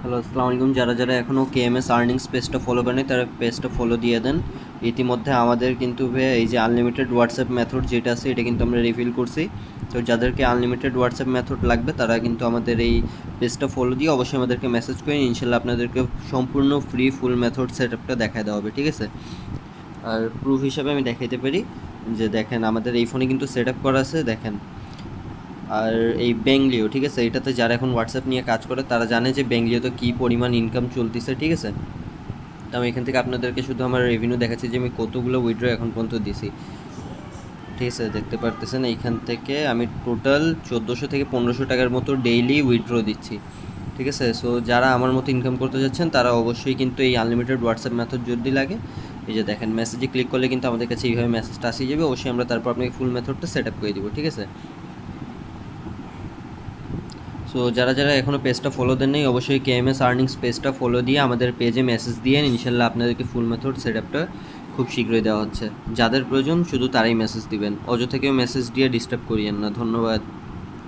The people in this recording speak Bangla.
হ্যালো, আসসালামু আলাইকুম। যারা এখনও কেএমএস আর্নিংস পেজটা ফলো করেনি তারা পেজটা ফলো দিয়ে দেন। ইতিমধ্যে আমাদের কিন্তু এই যে আনলিমিটেড হোয়াটসঅ্যাপ মেথড যেটা আছে এটা কিন্তু আমরা রিভিল করছি। তো যাদেরকে আনলিমিটেড হোয়াটসঅ্যাপ মেথড লাগবে তারা কিন্তু আমাদের এই পেজটা ফলো দিয়ে অবশ্যই আমাদেরকে মেসেজ করেন। ইনশাল্লাহ আপনাদেরকে সম্পূর্ণ ফ্রি ফুল মেথড সেট আপটা দেখায় দেওয়া হবে, ঠিক আছে? আর প্রুফ হিসাবে আমি দেখাইতে পারি যে দেখেন আমাদের এই ফোনে কিন্তু সেট আপ করা আছে, দেখেন। আর এই বেঙ্গলিও, ঠিক আছে, এটাতে যারা এখন হোয়াটসঅ্যাপ নিয়ে কাজ করে তারা জানে যে বেঙ্গলিওতে কী পরিমাণ ইনকাম চলতেছে, ঠিক আছে? তো আমি এখান থেকে আপনাদেরকে শুধু আমার রেভিনিউ দেখাচ্ছি যে আমি কতগুলো উইথড্র এখন পর্যন্ত দিছি, ঠিক আছে? দেখতে পারতেছেন এইখান থেকে আমি টোটাল 1400 থেকে 1500 টাকার মতো ডেইলি উইথড্র দিচ্ছি, ঠিক আছে? সো যারা আমার মতো ইনকাম করতে যাচ্ছেন তারা অবশ্যই কিন্তু এই আনলিমিটেড হোয়াটসঅ্যাপ মেথড যদি লাগে, এই যে দেখেন মেসেজে ক্লিক করলে কিন্তু আমাদের কাছে এইভাবে মেসেজটা আসে যাবে। অবশ্যই আমরা তারপর আপনাকে ফুল মেথডটা সেট আপ করে দিব, ঠিক আছে? সো যারা এখনও পেজটা ফলো দেন নাই অবশ্যই কেএমএস আর্নিংস পেজটা ফলো দিয়ে আমাদের পেজে মেসেজ দিয়ে ইনশাল্লাহ আপনাদেরকে ফুল মেথড সেট আপটা খুব শীঘ্রই দেওয়া হচ্ছে। যাদের প্রয়োজন শুধু তারাই মেসেজ দিবেন, অযথা কেউ মেসেজ দিয়ে ডিস্টার্ব করিয়েন না। ধন্যবাদ।